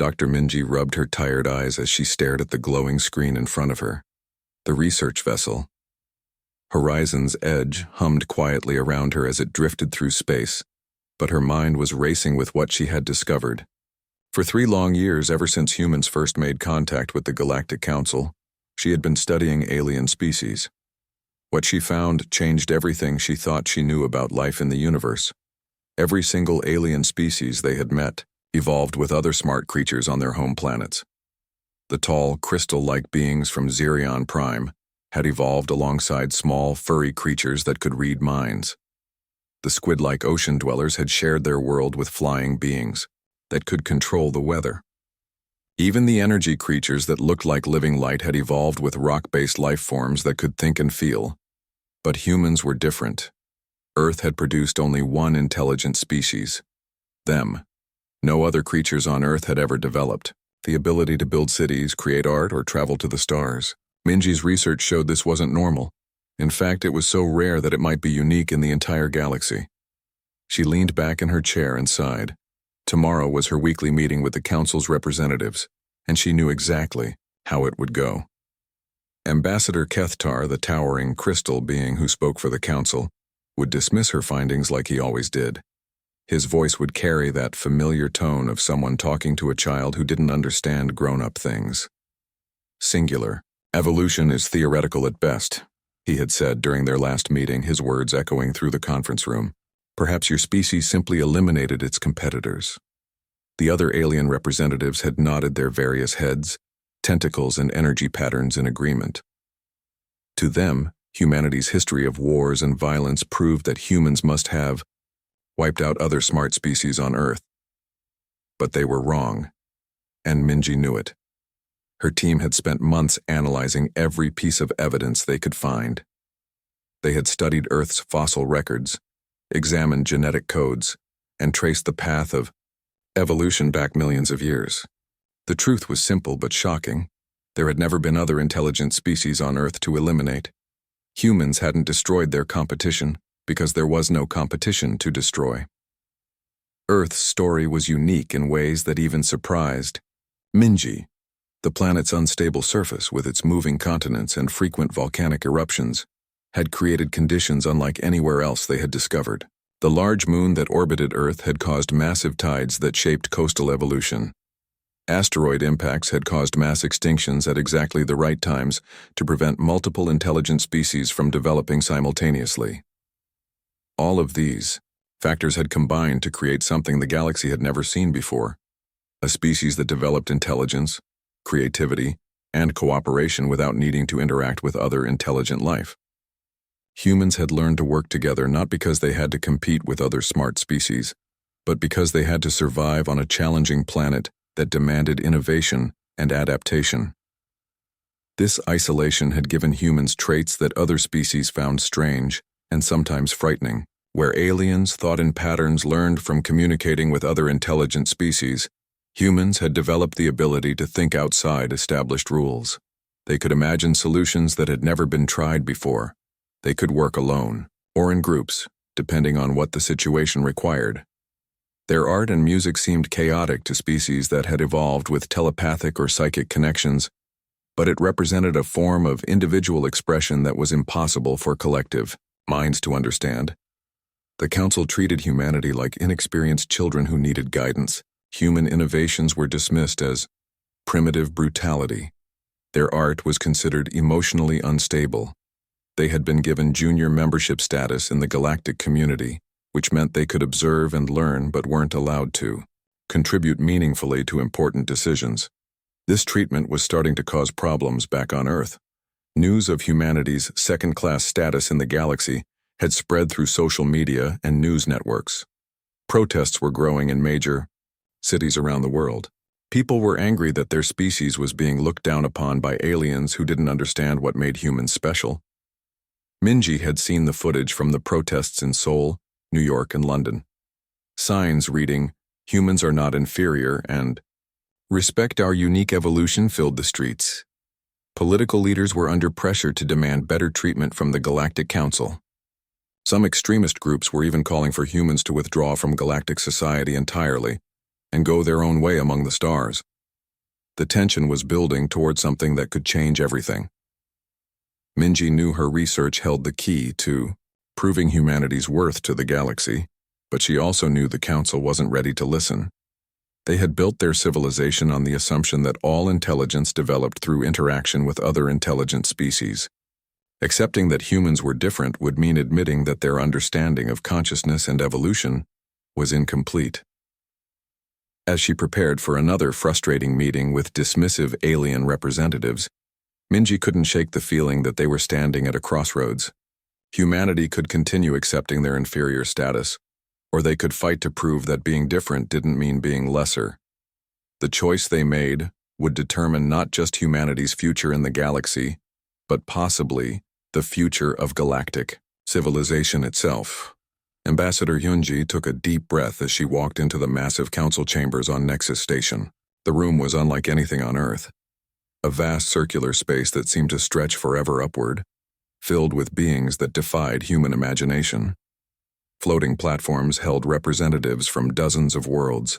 Dr. Minji rubbed her tired eyes as she stared at the glowing screen in front of her. The research vessel. Horizon's Edge hummed quietly around her as it drifted through space, but her mind was racing with what she had discovered. For 3 long years, ever since humans first made contact with the Galactic Council, she had been studying alien species. What she found changed everything she thought she knew about life in the universe. Every single alien species they had met evolved with other smart creatures on their home planets. The tall, crystal-like beings from Xerion Prime had evolved alongside small, furry creatures that could read minds. The squid-like ocean dwellers had shared their world with flying beings that could control the weather. Even the energy creatures that looked like living light had evolved with rock-based life forms that could think and feel. But humans were different. Earth had produced only one intelligent species. Them. No other creatures on Earth had ever developed the ability to build cities, create art, or travel to the stars. Minji's research showed this wasn't normal. In fact, it was so rare that it might be unique in the entire galaxy. She leaned back in her chair and sighed. Tomorrow was her weekly meeting with the Council's representatives, and she knew exactly how it would go. Ambassador Kethtar, the towering crystal being who spoke for the Council, would dismiss her findings like he always did. His voice would carry that familiar tone of someone talking to a child who didn't understand grown-up things. Singular. Evolution is theoretical at best, he had said during their last meeting, his words echoing through the conference room. Perhaps your species simply eliminated its competitors. The other alien representatives had nodded their various heads, tentacles, and energy patterns in agreement. To them, humanity's history of wars and violence proved that humans must have wiped out other smart species on Earth. But they were wrong, and Minji knew it. Her team had spent months analyzing every piece of evidence they could find. They had studied Earth's fossil records, examined genetic codes, and traced the path of evolution back millions of years. The truth was simple but shocking. There had never been other intelligent species on Earth to eliminate. Humans hadn't destroyed their competition because there was no competition to destroy. Earth's story was unique in ways that even surprised Minji. The planet's unstable surface, with its moving continents and frequent volcanic eruptions, had created conditions unlike anywhere else they had discovered. The large moon that orbited Earth had caused massive tides that shaped coastal evolution. Asteroid impacts had caused mass extinctions at exactly the right times to prevent multiple intelligent species from developing simultaneously. All of these factors had combined to create something the galaxy had never seen before, a species that developed intelligence, creativity, and cooperation without needing to interact with other intelligent life. Humans had learned to work together not because they had to compete with other smart species, but because they had to survive on a challenging planet that demanded innovation and adaptation. This isolation had given humans traits that other species found strange and sometimes frightening. Where aliens thought in patterns learned from communicating with other intelligent species, humans had developed the ability to think outside established rules. They could imagine solutions that had never been tried before. They could work alone, or in groups, depending on what the situation required. Their art and music seemed chaotic to species that had evolved with telepathic or psychic connections, but it represented a form of individual expression that was impossible for collective minds to understand. The Council treated humanity like inexperienced children who needed guidance. Human innovations were dismissed as primitive brutality. Their art was considered emotionally unstable. They had been given junior membership status in the galactic community, which meant they could observe and learn but weren't allowed to contribute meaningfully to important decisions. This treatment was starting to cause problems back on Earth. News of humanity's second-class status in the galaxy had spread through social media and news networks. Protests were growing in major cities around the world. People were angry that their species was being looked down upon by aliens who didn't understand what made humans special. Minji had seen the footage from the protests in Seoul, New York, and London. Signs reading, "Humans are not inferior," and "Respect our unique evolution" filled the streets. Political leaders were under pressure to demand better treatment from the Galactic Council. Some extremist groups were even calling for humans to withdraw from galactic society entirely and go their own way among the stars. The tension was building toward something that could change everything. Minji knew her research held the key to proving humanity's worth to the galaxy, but she also knew the Council wasn't ready to listen. They had built their civilization on the assumption that all intelligence developed through interaction with other intelligent species. Accepting that humans were different would mean admitting that their understanding of consciousness and evolution was incomplete. As she prepared for another frustrating meeting with dismissive alien representatives, Minji couldn't shake the feeling that they were standing at a crossroads. Humanity could continue accepting their inferior status, or they could fight to prove that being different didn't mean being lesser. The choice they made would determine not just humanity's future in the galaxy, but possibly the future of galactic civilization itself. Ambassador Hyunji took a deep breath as she walked into the massive council chambers on Nexus Station. The room was unlike anything on Earth. A vast circular space that seemed to stretch forever upward, filled with beings that defied human imagination. Floating platforms held representatives from dozens of worlds,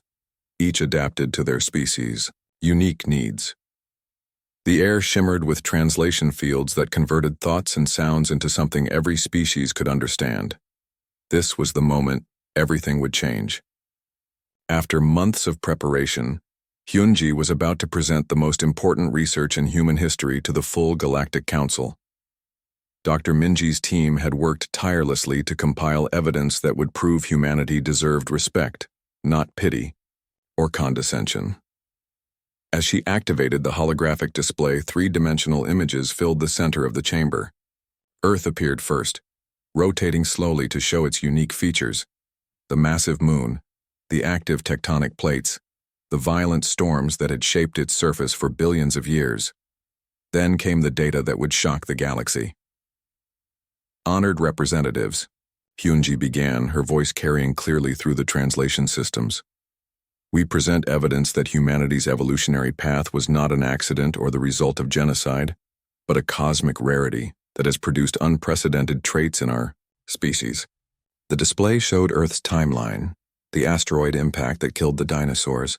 each adapted to their species' unique needs. The air shimmered with translation fields that converted thoughts and sounds into something every species could understand. This was the moment everything would change. After months of preparation, Hyunji was about to present the most important research in human history to the full Galactic Council. Dr. Minji's team had worked tirelessly to compile evidence that would prove humanity deserved respect, not pity or condescension. As she activated the holographic display, three-dimensional images filled the center of the chamber. Earth appeared first, rotating slowly to show its unique features: the massive moon, the active tectonic plates, the violent storms that had shaped its surface for billions of years. Then came the data that would shock the galaxy. Honored representatives, Hyunji began, her voice carrying clearly through the translation systems. We present evidence that humanity's evolutionary path was not an accident or the result of genocide, but a cosmic rarity that has produced unprecedented traits in our species. The display showed Earth's timeline, the asteroid impact that killed the dinosaurs,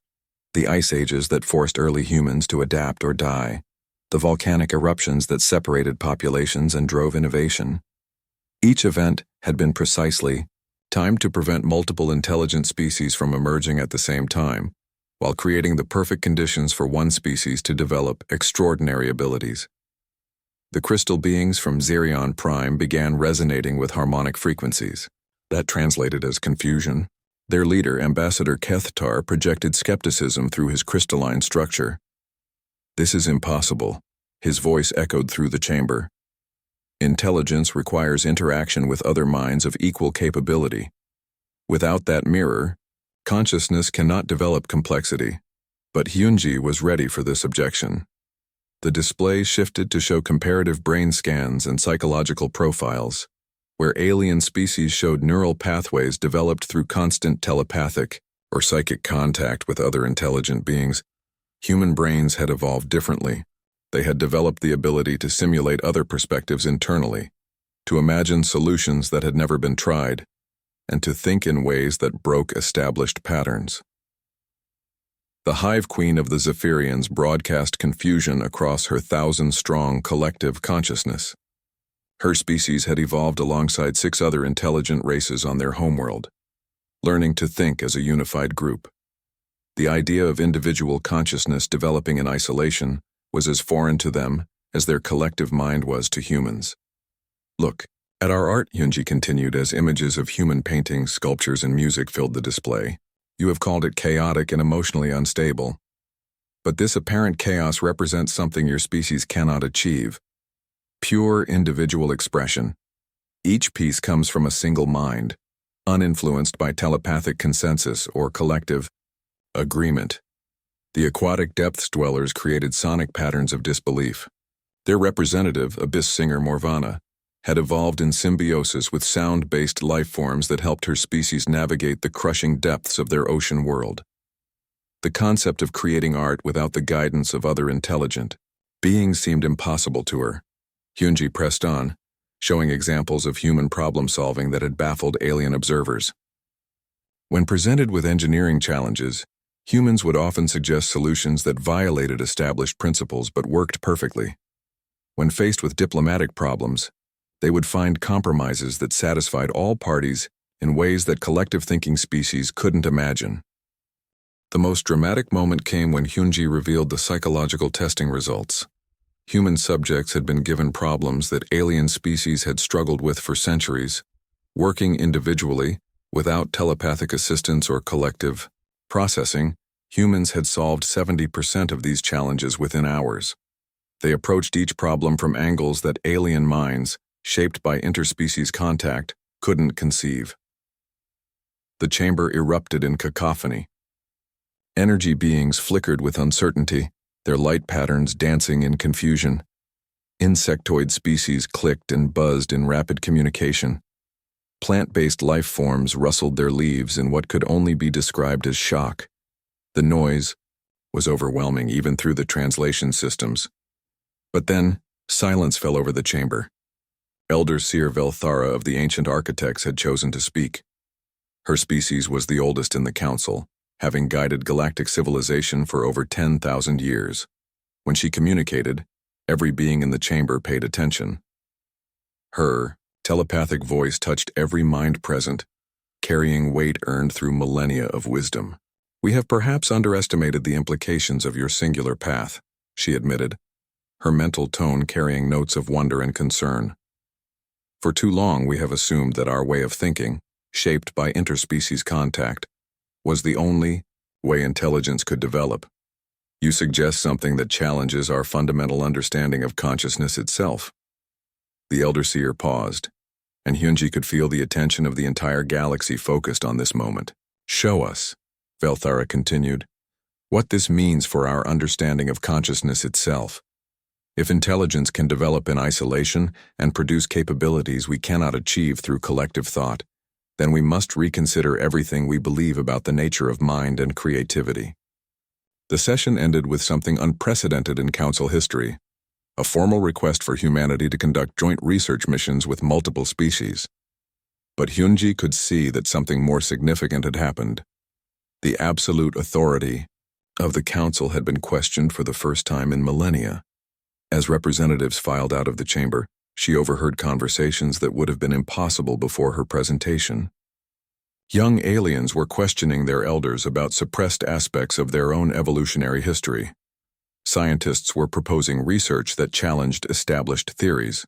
the ice ages that forced early humans to adapt or die, the volcanic eruptions that separated populations and drove innovation. Each event had been precisely timed to prevent multiple intelligent species from emerging at the same time, while creating the perfect conditions for one species to develop extraordinary abilities. The crystal beings from Zerion Prime began resonating with harmonic frequencies. That translated as confusion. Their leader, Ambassador Kethtar, projected skepticism through his crystalline structure. "This is impossible," his voice echoed through the chamber. "Intelligence requires interaction with other minds of equal capability. Without that mirror, consciousness cannot develop complexity." But Hyunji was ready for this objection. The display shifted to show comparative brain scans and psychological profiles, where alien species showed neural pathways developed through constant telepathic or psychic contact with other intelligent beings. Human brains had evolved differently. They had developed the ability to simulate other perspectives internally, to imagine solutions that had never been tried, and to think in ways that broke established patterns. The Hive Queen of the Zephyrians broadcast confusion across her 1,000-strong collective consciousness. Her species had evolved alongside 6 other intelligent races on their homeworld, learning to think as a unified group. The idea of individual consciousness developing in isolation was as foreign to them as their collective mind was to humans. "Look at our art," Hyunji continued as images of human paintings, sculptures, and music filled the display. "You have called it chaotic and emotionally unstable. But this apparent chaos represents something your species cannot achieve: pure individual expression. Each piece comes from a single mind, uninfluenced by telepathic consensus or collective agreement. The aquatic depths dwellers created sonic patterns of disbelief. Their representative, abyss singer Morvana, had evolved in symbiosis with sound-based life forms that helped her species navigate the crushing depths of their ocean world. The concept of creating art without the guidance of other intelligent beings seemed impossible to her. Hyunji pressed on, showing examples of human problem-solving that had baffled alien observers. When presented with engineering challenges, Humans would often suggest solutions that violated established principles but worked perfectly. When faced with diplomatic problems, they would find compromises that satisfied all parties in ways that collective thinking species couldn't imagine. The most dramatic moment came when Hyunji revealed the psychological testing results. Human subjects had been given problems that alien species had struggled with for centuries. Working individually, without telepathic assistance or collective processing, humans had solved 70% of these challenges within hours. They approached each problem from angles that alien minds, shaped by interspecies contact, couldn't conceive. The chamber erupted in cacophony. Energy beings flickered with uncertainty, their light patterns dancing in confusion. Insectoid species clicked and buzzed in rapid communication. Plant-based life forms rustled their leaves in what could only be described as shock. The noise was overwhelming even through the translation systems. But then, silence fell over the chamber. Elder Seer Velthara of the Ancient Architects had chosen to speak. Her species was the oldest in the council, having guided galactic civilization for over 10,000 years. When she communicated, every being in the chamber paid attention. Her telepathic voice touched every mind present, carrying weight earned through millennia of wisdom. "We have perhaps underestimated the implications of your singular path," she admitted, her mental tone carrying notes of wonder and concern. "For too long we have assumed that our way of thinking, shaped by interspecies contact, was the only way intelligence could develop. You suggest something that challenges our fundamental understanding of consciousness itself." The Elder Seer paused, and Hyunji could feel the attention of the entire galaxy focused on this moment. "Show us," Velthara continued, "what this means for our understanding of consciousness itself. If intelligence can develop in isolation and produce capabilities we cannot achieve through collective thought, then we must reconsider everything we believe about the nature of mind and creativity." The session ended with something unprecedented in Council history, a formal request for humanity to conduct joint research missions with multiple species. But Hyunji could see that something more significant had happened. The absolute authority of the Council had been questioned for the first time in millennia. As representatives filed out of the chamber, she overheard conversations that would have been impossible before her presentation. Young aliens were questioning their elders about suppressed aspects of their own evolutionary history. Scientists were proposing research that challenged established theories.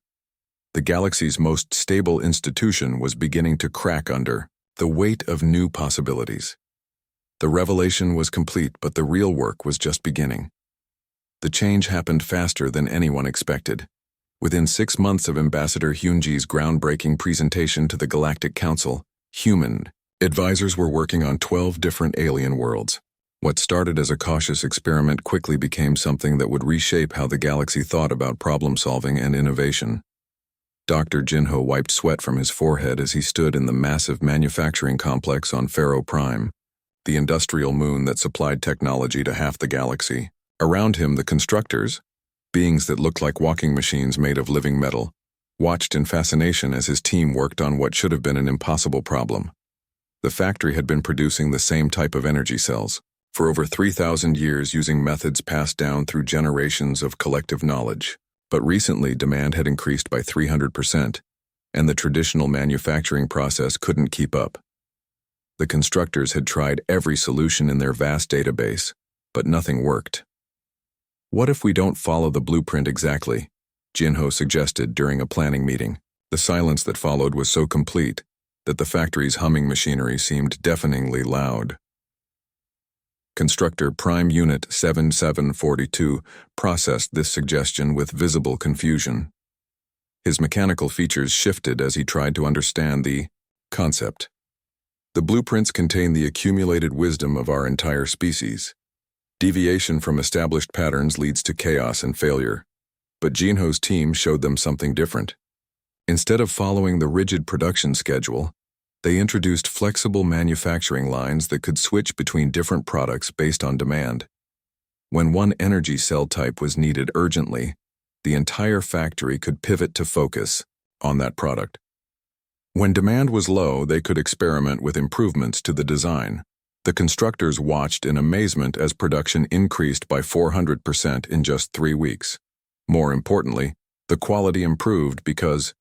The galaxy's most stable institution was beginning to crack under the weight of new possibilities. The revelation was complete, but the real work was just beginning. The change happened faster than anyone expected. Within 6 months of Ambassador Hyunji's groundbreaking presentation to the Galactic Council, human advisors were working on 12 different alien worlds. What started as a cautious experiment quickly became something that would reshape how the galaxy thought about problem-solving and innovation. Dr. Jinho wiped sweat from his forehead as he stood in the massive manufacturing complex on Pharaoh Prime, the industrial moon that supplied technology to half the galaxy. Around him, the constructors, beings that looked like walking machines made of living metal, watched in fascination as his team worked on what should have been an impossible problem. The factory had been producing the same type of energy cells for over 3,000 years using methods passed down through generations of collective knowledge. But recently, demand had increased by 300%, and the traditional manufacturing process couldn't keep up. The constructors had tried every solution in their vast database, but nothing worked. "What if we don't follow the blueprint exactly?" Jinho suggested during a planning meeting. The silence that followed was so complete that the factory's humming machinery seemed deafeningly loud. Constructor Prime Unit 7742 processed this suggestion with visible confusion. His mechanical features shifted as he tried to understand the concept. "The blueprints contain the accumulated wisdom of our entire species. Deviation from established patterns leads to chaos and failure, but Jinho's team showed them something different. Instead of following the rigid production schedule, they introduced flexible manufacturing lines that could switch between different products based on demand. When one energy cell type was needed urgently, the entire factory could pivot to focus on that product. When demand was low, they could experiment with improvements to the design. The constructors watched in amazement as production increased by 400% in just 3 weeks. More importantly, the quality improved because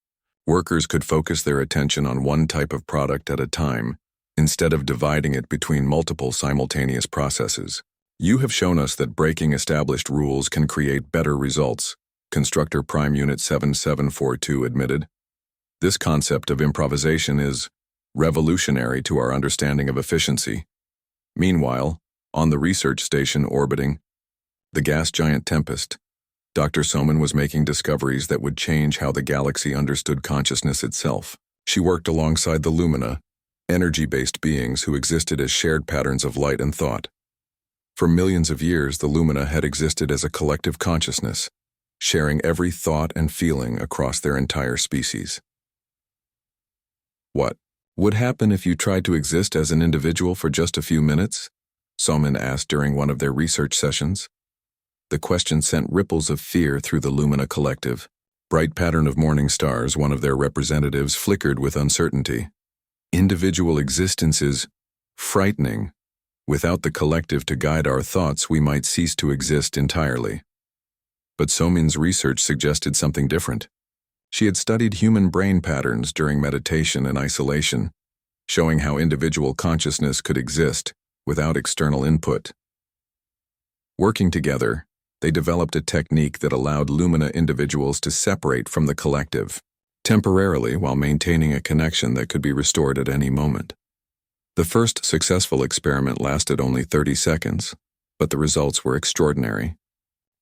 workers could focus their attention on one type of product at a time, instead of dividing it between multiple simultaneous processes. You have shown us that breaking established rules can create better results, Constructor Prime Unit 7742 admitted. This concept of improvisation is revolutionary to our understanding of efficiency. Meanwhile, on the research station orbiting the gas giant Tempest, Dr. Soman was making discoveries that would change how the galaxy understood consciousness itself. She worked alongside the Lumina, energy-based beings who existed as shared patterns of light and thought. For millions of years, the Lumina had existed as a collective consciousness, sharing every thought and feeling across their entire species. What would happen if you tried to exist as an individual for just a few minutes? Soman asked during one of their research sessions. The question sent ripples of fear through the Lumina collective. Bright pattern of morning stars, one of their representatives, flickered with uncertainty. Individual existence is frightening. Without the collective to guide our thoughts, we might cease to exist entirely. But Somin's research suggested something different. She had studied human brain patterns during meditation and isolation, showing how individual consciousness could exist without external input. Working together, they developed a technique that allowed Lumina individuals to separate from the collective, temporarily while maintaining a connection that could be restored at any moment. The first successful experiment lasted only 30 seconds, but the results were extraordinary.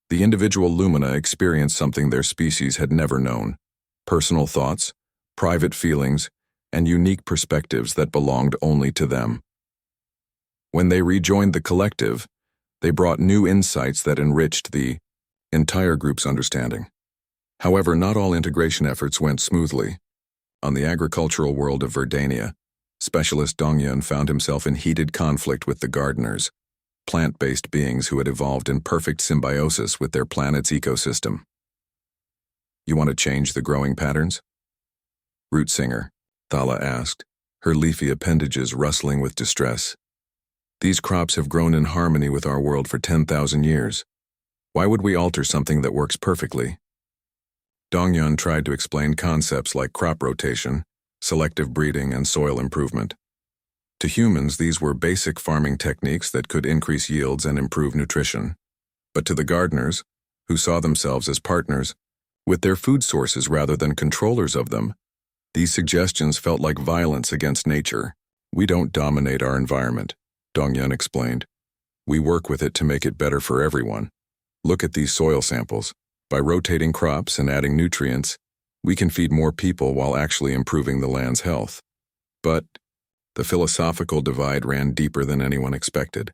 The individual Lumina experienced something their species had never known: personal thoughts, private feelings, and unique perspectives that belonged only to them. When they rejoined the collective, they brought new insights that enriched the entire group's understanding. However, not all integration efforts went smoothly. On the agricultural world of Verdania, Specialist Dongyun found himself in heated conflict with the gardeners, plant-based beings who had evolved in perfect symbiosis with their planet's ecosystem. You want to change the growing patterns? Root Singer, Thala asked, her leafy appendages rustling with distress. These crops have grown in harmony with our world for 10,000 years. Why would we alter something that works perfectly? Dongyun tried to explain concepts like crop rotation, selective breeding, and soil improvement. To humans, these were basic farming techniques that could increase yields and improve nutrition. But to the gardeners, who saw themselves as partners, with their food sources rather than controllers of them, these suggestions felt like violence against nature. We don't dominate our environment, Dongyun explained. We work with it to make it better for everyone. Look at these soil samples. By rotating crops and adding nutrients, we can feed more people while actually improving the land's health. But the philosophical divide ran deeper than anyone expected.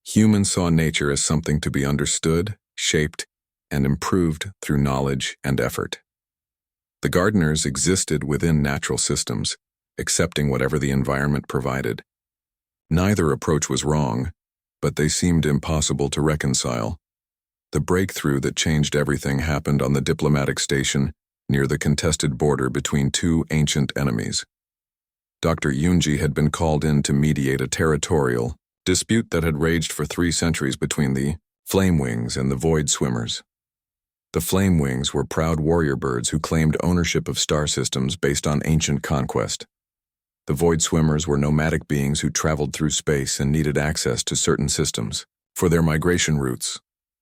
Humans saw nature as something to be understood, shaped, and improved through knowledge and effort. The gardeners existed within natural systems, accepting whatever the environment provided. Neither approach was wrong, but they seemed impossible to reconcile. The breakthrough that changed everything happened on the diplomatic station near the contested border between two ancient enemies. Dr. Yunji had been called in to mediate a territorial dispute that had raged for 3 centuries between the Flame Wings and the Void Swimmers. The Flame Wings were proud warrior birds who claimed ownership of star systems based on ancient conquest. The Void Swimmers were nomadic beings who traveled through space and needed access to certain systems for their migration routes.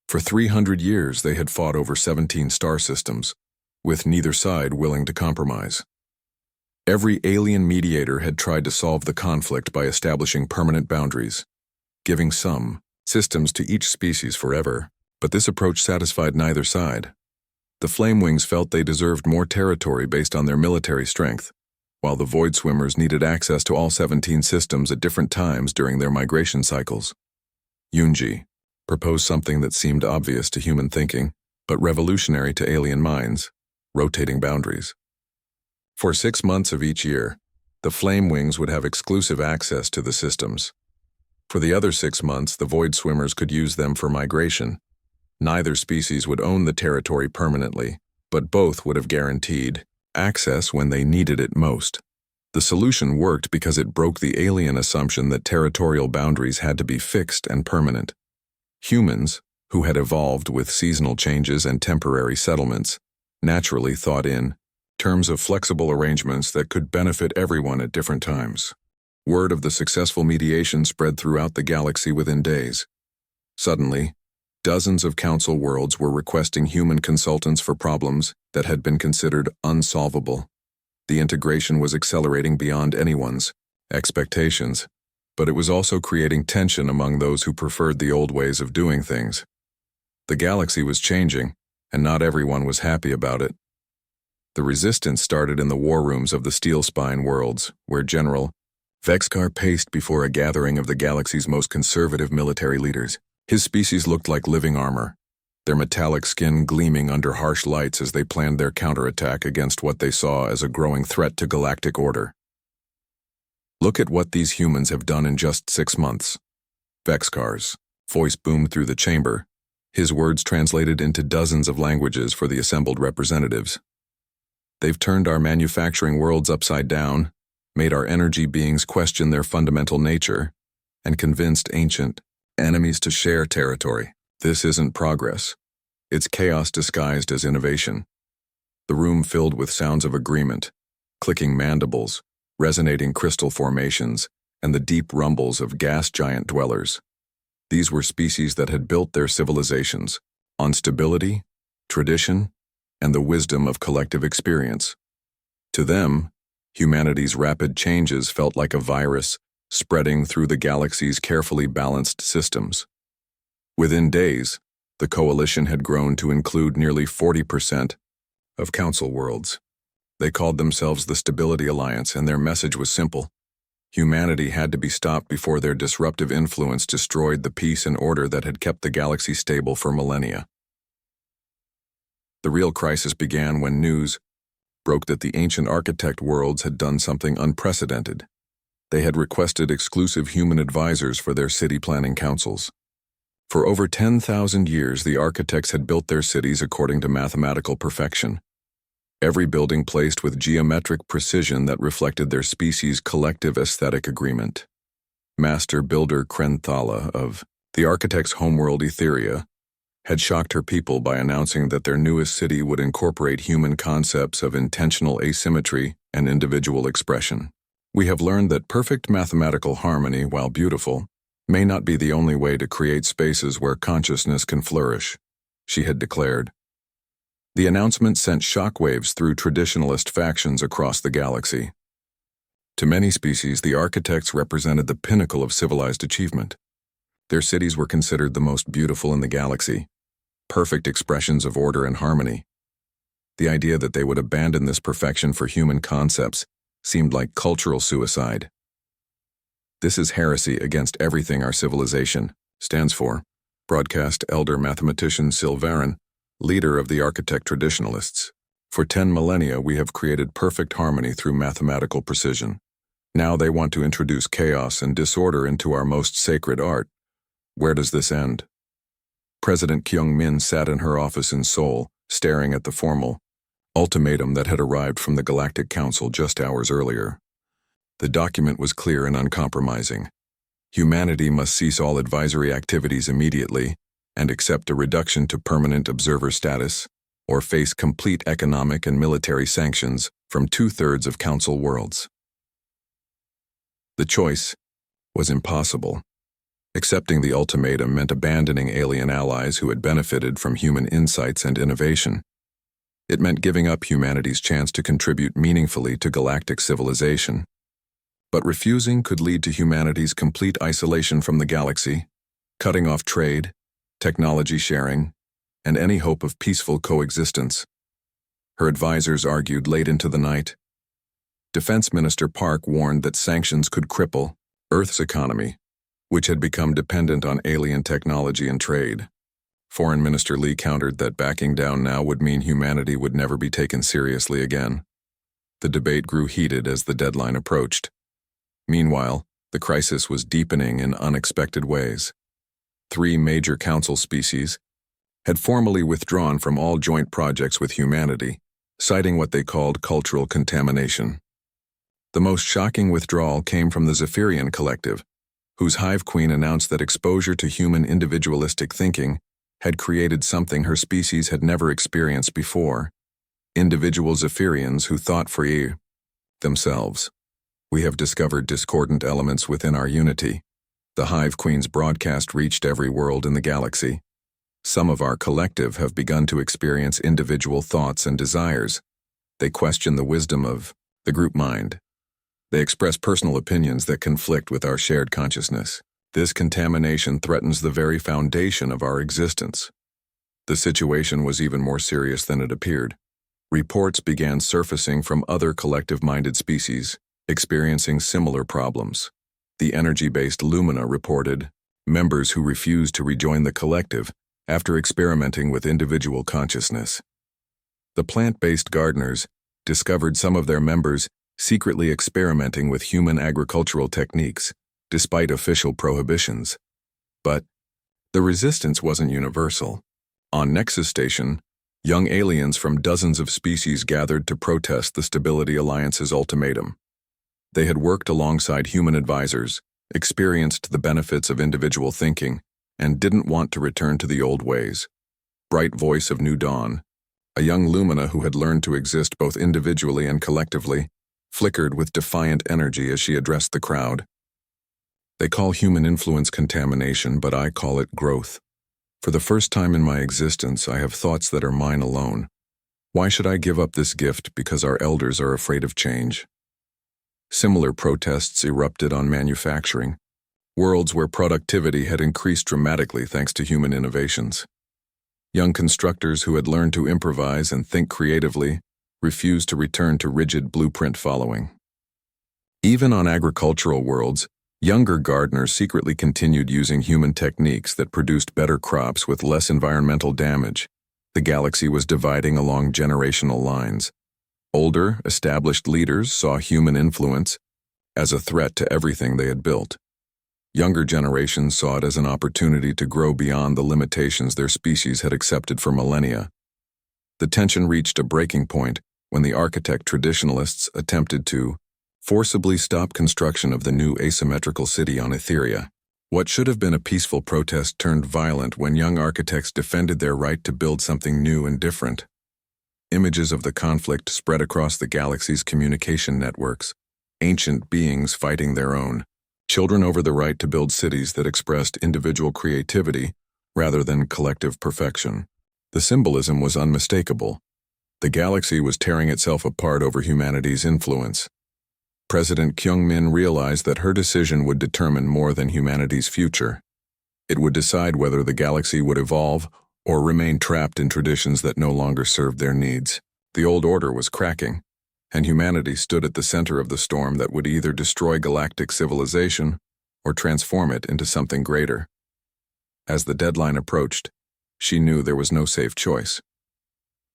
For 300 years, they had fought over 17 star systems, with neither side willing to compromise. Every alien mediator had tried to solve the conflict by establishing permanent boundaries, giving some systems to each species forever, but this approach satisfied neither side. The Flamewings felt they deserved more territory based on their military strength, while the Void Swimmers needed access to all 17 systems at different times during their migration cycles. Yunji proposed something that seemed obvious to human thinking, but revolutionary to alien minds: rotating boundaries. For 6 months of each year, the Flame Wings would have exclusive access to the systems. For the other 6 months, the Void Swimmers could use them for migration. Neither species would own the territory permanently, but both would have guaranteed access when they needed it most. The solution worked because it broke the alien assumption that territorial boundaries had to be fixed and permanent. Humans, who had evolved with seasonal changes and temporary settlements, naturally thought in terms of flexible arrangements that could benefit everyone at different times. Word of the successful mediation spread throughout the galaxy within days. Suddenly, dozens of council worlds were requesting human consultants for problems that had been considered unsolvable. The integration was accelerating beyond anyone's expectations, but it was also creating tension among those who preferred the old ways of doing things. The galaxy was changing, and not everyone was happy about it. The resistance started in the war rooms of the Steel Spine worlds, where General Vexcar paced before a gathering of the galaxy's most conservative military leaders. His species looked like living armor, their metallic skin gleaming under harsh lights as they planned their counterattack against what they saw as a growing threat to galactic order. "Look at what these humans have done in just 6 months. Vexcar's voice boomed through the chamber, his words translated into dozens of languages for the assembled representatives. They've turned our manufacturing worlds upside down, made our energy beings question their fundamental nature, and convinced ancient enemies to share territory. This isn't progress. It's chaos disguised as innovation." The room filled with sounds of agreement, clicking mandibles, resonating crystal formations, and the deep rumbles of gas giant dwellers. These were species that had built their civilizations on stability, tradition, and the wisdom of collective experience. To them, humanity's rapid changes felt like a virus spreading through the galaxy's carefully balanced systems. Within days, the coalition had grown to include nearly 40% of council worlds. They called themselves the Stability Alliance, and their message was simple. Humanity had to be stopped before their disruptive influence destroyed the peace and order that had kept the galaxy stable for millennia. The real crisis began when news broke that the ancient architect worlds had done something unprecedented. They had requested exclusive human advisors for their city planning councils. For over 10,000 years, the architects had built their cities according to mathematical perfection. Every building placed with geometric precision that reflected their species' collective aesthetic agreement. Master builder Krenthala of the architect's homeworld Etheria had shocked her people by announcing that their newest city would incorporate human concepts of intentional asymmetry and individual expression. "We have learned that perfect mathematical harmony, while beautiful, may not be the only way to create spaces where consciousness can flourish," she had declared. The announcement sent shockwaves through traditionalist factions across the galaxy. To many species, the architects represented the pinnacle of civilized achievement. Their cities were considered the most beautiful in the galaxy, perfect expressions of order and harmony. The idea that they would abandon this perfection for human concepts seemed like cultural suicide. "This is heresy against everything our civilization stands for," broadcast elder mathematician Silverin, leader of the architect traditionalists. "For 10 millennia we have created perfect harmony through mathematical precision. Now they want to introduce chaos and disorder into our most sacred art. Where does this end?" President Kyung-min sat in her office in Seoul, staring at the formal ultimatum that had arrived from the Galactic Council just hours earlier. The document was clear and uncompromising. Humanity must cease all advisory activities immediately and accept a reduction to permanent observer status, or face complete economic and military sanctions from 2/3 of Council worlds. The choice was impossible. Accepting the ultimatum meant abandoning alien allies who had benefited from human insights and innovation. It meant giving up humanity's chance to contribute meaningfully to galactic civilization. But refusing could lead to humanity's complete isolation from the galaxy, cutting off trade, technology sharing, and any hope of peaceful coexistence. Her advisors argued late into the night. Defense Minister Park warned that sanctions could cripple Earth's economy, which had become dependent on alien technology and trade. Foreign Minister Lee countered that backing down now would mean humanity would never be taken seriously again. The debate grew heated as the deadline approached. Meanwhile, the crisis was deepening in unexpected ways. 3 major council species had formally withdrawn from all joint projects with humanity, citing what they called cultural contamination. The most shocking withdrawal came from the Zephyrian collective, whose hive queen announced that exposure to human individualistic thinking had created something her species had never experienced before: individual Zephyrians who thought for themselves. "We have discovered discordant elements within our unity." The hive queen's broadcast reached every world in the galaxy. "Some of our collective have begun to experience individual thoughts and desires. They question the wisdom of the group mind. They express personal opinions that conflict with our shared consciousness. This contamination threatens the very foundation of our existence." The situation was even more serious than it appeared. Reports began surfacing from other collective-minded species, experiencing similar problems. The energy-based Lumina reported members who refused to rejoin the collective after experimenting with individual consciousness. The plant-based gardeners discovered some of their members secretly experimenting with human agricultural techniques, despite official prohibitions. But the resistance wasn't universal. On Nexus Station, young aliens from dozens of species gathered to protest the Stability Alliance's ultimatum. They had worked alongside human advisors, experienced the benefits of individual thinking, and didn't want to return to the old ways. Bright voice of New Dawn, a young Lumina who had learned to exist both individually and collectively, flickered with defiant energy as she addressed the crowd. "They call human influence contamination, but I call it growth. For the first time in my existence, I have thoughts that are mine alone. Why should I give up this gift because our elders are afraid of change?" Similar protests erupted on manufacturing, worlds where productivity had increased dramatically thanks to human innovations. Young constructors who had learned to improvise and think creatively refused to return to rigid blueprint following. Even on agricultural worlds, younger gardeners secretly continued using human techniques that produced better crops with less environmental damage. The galaxy was dividing along generational lines. Older, established leaders saw human influence as a threat to everything they had built. Younger generations saw it as an opportunity to grow beyond the limitations their species had accepted for millennia. The tension reached a breaking point when the architect traditionalists attempted to forcibly stop construction of the new asymmetrical city on Etheria. What should have been a peaceful protest turned violent when young architects defended their right to build something new and different. Images of the conflict spread across the galaxy's communication networks, ancient beings fighting their own, children over the right to build cities that expressed individual creativity rather than collective perfection. The symbolism was unmistakable. The galaxy was tearing itself apart over humanity's influence. President Kyung-min realized that her decision would determine more than humanity's future. It would decide whether the galaxy would evolve or remain trapped in traditions that no longer served their needs. The old order was cracking, and humanity stood at the center of the storm that would either destroy galactic civilization or transform it into something greater. As the deadline approached, she knew there was no safe choice.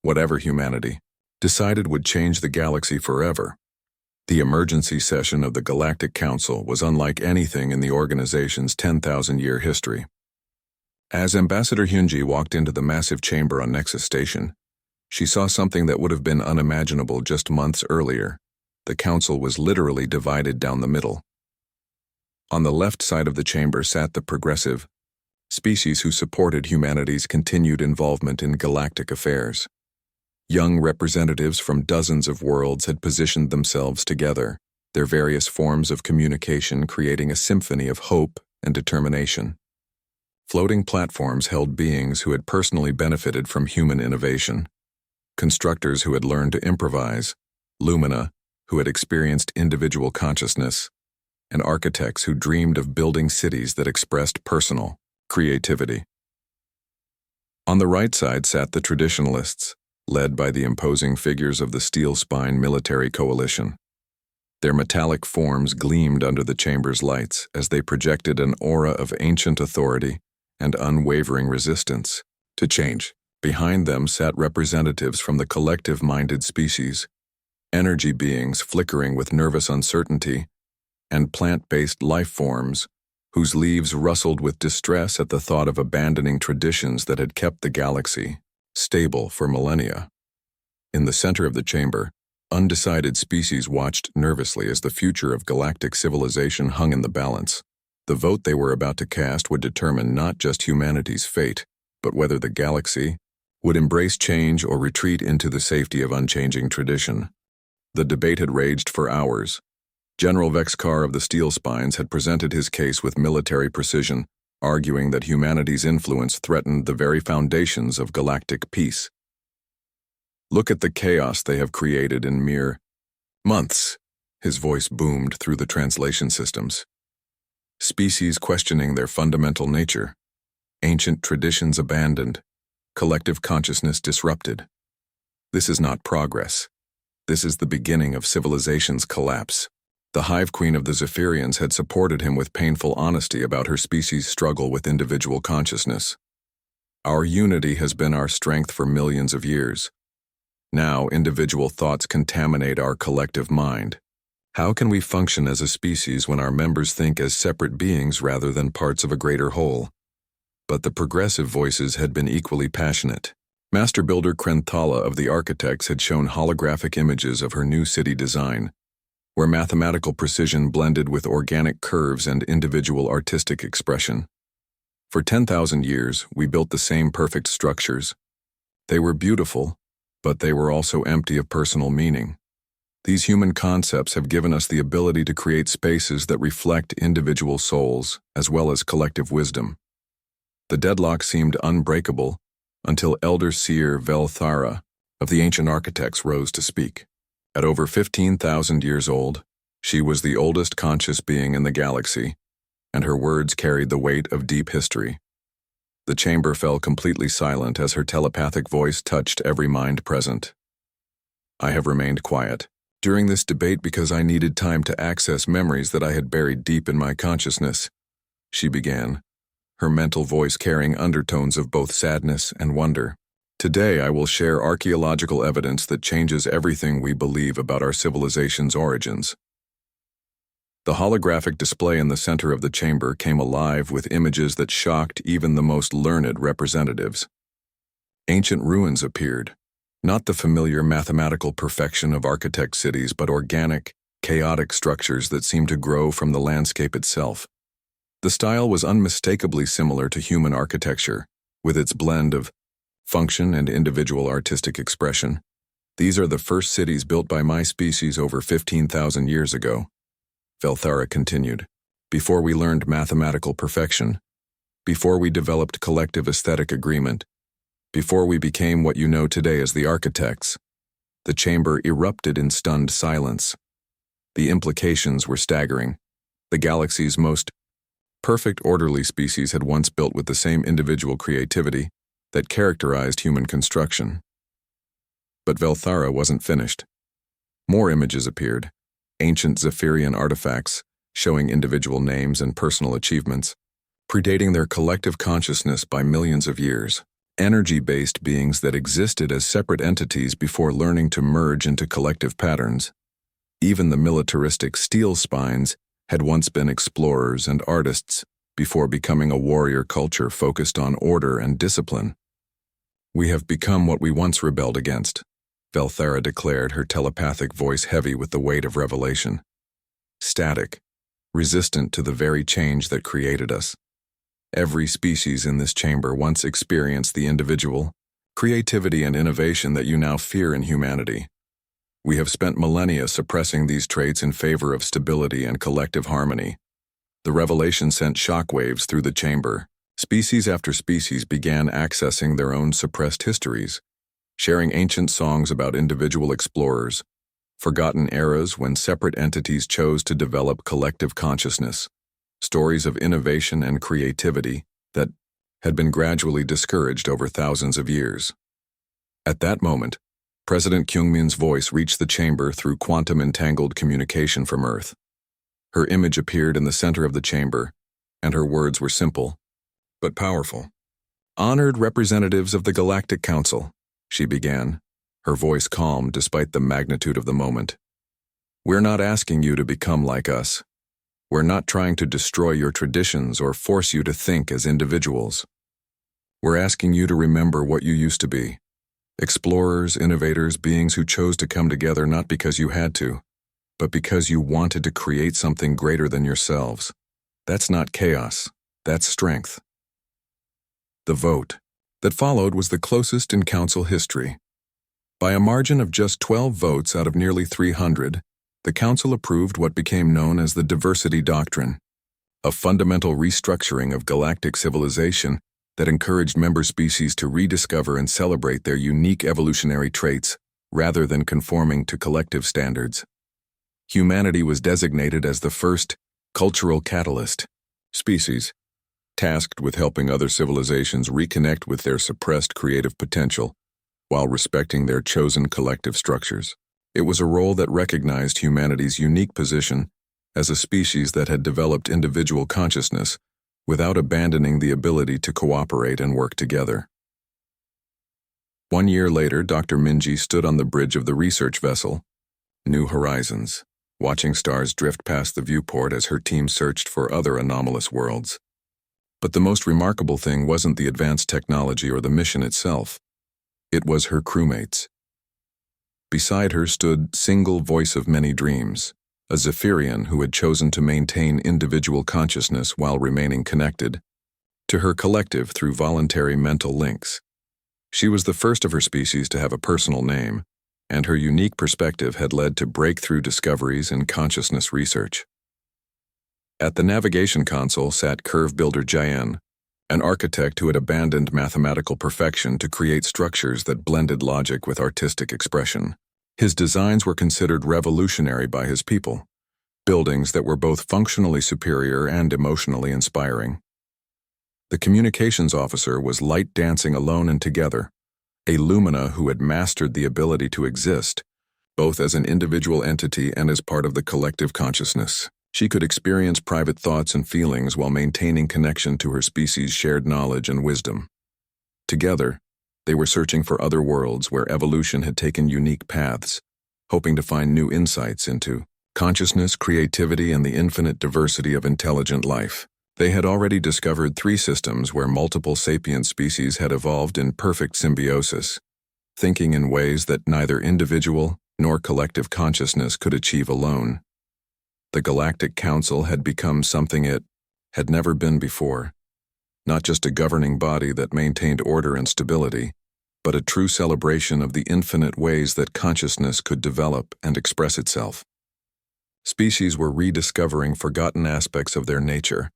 Whatever humanity decided would change the galaxy forever. The emergency session of the Galactic Council was unlike anything in the organization's 10,000-year history. As Ambassador Hyunji walked into the massive chamber on Nexus Station, she saw something that would have been unimaginable just months earlier. The council was literally divided down the middle. On the left side of the chamber sat the progressive species who supported humanity's continued involvement in galactic affairs. Young representatives from dozens of worlds had positioned themselves together, their various forms of communication creating a symphony of hope and determination. Floating platforms held beings who had personally benefited from human innovation, constructors who had learned to improvise, Lumina, who had experienced individual consciousness, and architects who dreamed of building cities that expressed personal creativity. On the right side sat the traditionalists, led by the imposing figures of the Steel Spine Military Coalition. Their metallic forms gleamed under the chamber's lights as they projected an aura of ancient authority and unwavering resistance to change. Behind them sat representatives from the collective-minded species, energy beings flickering with nervous uncertainty, and plant-based life forms whose leaves rustled with distress at the thought of abandoning traditions that had kept the galaxy stable for millennia. In the center of the chamber, Undecided species watched nervously as the future of galactic civilization hung in the balance. The vote they were about to cast would determine not just humanity's fate, but whether the galaxy would embrace change or retreat into the safety of unchanging tradition. The debate had raged for hours. General Vexkar of the Steel Spines had presented his case with military precision, arguing that humanity's influence threatened the very foundations of galactic peace. "Look at the chaos they have created in mere months," his voice boomed through the translation systems. "Species questioning their fundamental nature, ancient traditions abandoned, collective consciousness disrupted. This is not progress. This is the beginning of civilization's collapse." The Hive Queen of the Zephyrians had supported him with painful honesty about her species' struggle with individual consciousness. "Our unity has been our strength for millions of years. Now, individual thoughts contaminate our collective mind. How can we function as a species when our members think as separate beings rather than parts of a greater whole?" But the progressive voices had been equally passionate. Master Builder Krenthala of the Architects had shown holographic images of her new city design, where mathematical precision blended with organic curves and individual artistic expression. "For 10,000 years, we built the same perfect structures. They were beautiful, but they were also empty of personal meaning. These human concepts have given us the ability to create spaces that reflect individual souls as well as collective wisdom." The deadlock seemed unbreakable until Elder Seer Velthara of the Ancient Architects rose to speak. At over 15,000 years old, she was the oldest conscious being in the galaxy, and her words carried the weight of deep history. The chamber fell completely silent as her telepathic voice touched every mind present. "I have remained quiet during this debate because I needed time to access memories that I had buried deep in my consciousness," she began, her mental voice carrying undertones of both sadness and wonder. "Today I will share archaeological evidence that changes everything we believe about our civilization's origins." The holographic display in the center of the chamber came alive with images that shocked even the most learned representatives. Ancient ruins appeared, not the familiar mathematical perfection of architect cities, but organic, chaotic structures that seemed to grow from the landscape itself. The style was unmistakably similar to human architecture, with its blend of function and individual artistic expression. "These are the first cities built by my species over 15,000 years ago," Velthara continued, "before we learned mathematical perfection, before we developed collective aesthetic agreement, before we became what you know today as the architects." The chamber erupted in stunned silence. The implications were staggering. The galaxy's most perfect orderly species had once built with the same individual creativity that characterized human construction. But Velthara wasn't finished. More images appeared, ancient Zephyrian artifacts showing individual names and personal achievements, predating their collective consciousness by millions of years. Energy-based beings that existed as separate entities before learning to merge into collective patterns. Even the militaristic Steel Spines had once been explorers and artists before becoming a warrior culture focused on order and discipline. "We have become what we once rebelled against," Velthara declared, her telepathic voice heavy with the weight of revelation. "Static, resistant to the very change that created us. Every species in this chamber once experienced the individual, creativity and innovation that you now fear in humanity. We have spent millennia suppressing these traits in favor of stability and collective harmony." The revelation sent shockwaves through the chamber. Species after species began accessing their own suppressed histories, sharing ancient songs about individual explorers, forgotten eras when separate entities chose to develop collective consciousness, stories of innovation and creativity that had been gradually discouraged over thousands of years. At that moment, President Kyungmin's voice reached the chamber through quantum-entangled communication from Earth. Her image appeared in the center of the chamber, and her words were simple, but powerful. "Honored representatives of the Galactic Council," she began, her voice calm despite the magnitude of the moment. "We're not asking you to become like us. We're not trying to destroy your traditions or force you to think as individuals. We're asking you to remember what you used to be, Explorers, innovators, beings who chose to come together not because you had to, but because you wanted to create something greater than yourselves. That's not chaos, that's strength. The vote that followed was the closest in council history. By a margin of just 12 votes out of nearly 300, the council approved what became known as the Diversity Doctrine, a fundamental restructuring of galactic civilization that encouraged member species to rediscover and celebrate their unique evolutionary traits rather than conforming to collective standards. Humanity was designated as the first cultural catalyst species, tasked with helping other civilizations reconnect with their suppressed creative potential while respecting their chosen collective structures. It was a role that recognized humanity's unique position as a species that had developed individual consciousness without abandoning the ability to cooperate and work together. 1 year later, Dr. Minji stood on the bridge of the research vessel, New Horizons, watching stars drift past the viewport as her team searched for other anomalous worlds. But the most remarkable thing wasn't the advanced technology or the mission itself. It was her crewmates. Beside her stood Single Voice of Many Dreams, a Zephyrian who had chosen to maintain individual consciousness while remaining connected to her collective through voluntary mental links. She was the first of her species to have a personal name, and her unique perspective had led to breakthrough discoveries in consciousness research. At the navigation console sat Curve Builder Jayan, an architect who had abandoned mathematical perfection to create structures that blended logic with artistic expression. His designs were considered revolutionary by his people, buildings that were both functionally superior and emotionally inspiring. The communications officer was Light Dancing Alone and Together, a Lumina who had mastered the ability to exist, both as an individual entity and as part of the collective consciousness. She could experience private thoughts and feelings while maintaining connection to her species' shared knowledge and wisdom. Together, they were searching for other worlds where evolution had taken unique paths, hoping to find new insights into consciousness, creativity, and the infinite diversity of intelligent life. They had already discovered 3 systems where multiple sapient species had evolved in perfect symbiosis, thinking in ways that neither individual nor collective consciousness could achieve alone. The Galactic Council had become something it had never been before, not just a governing body that maintained order and stability, but a true celebration of the infinite ways that consciousness could develop and express itself. Species were rediscovering forgotten aspects of their nature,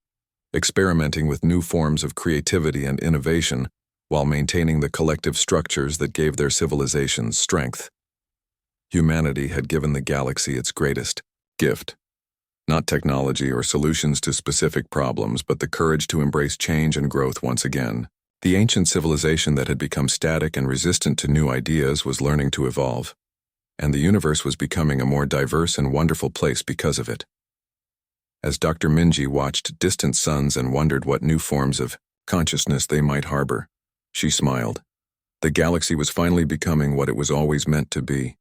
experimenting with new forms of creativity and innovation while maintaining the collective structures that gave their civilizations strength. Humanity had given the galaxy its greatest gift. Not technology or solutions to specific problems, but the courage to embrace change and growth once again. The ancient civilization that had become static and resistant to new ideas was learning to evolve, and the universe was becoming a more diverse and wonderful place because of it. As Dr. Minji watched distant suns and wondered what new forms of consciousness they might harbor, she smiled. The galaxy was finally becoming what it was always meant to be,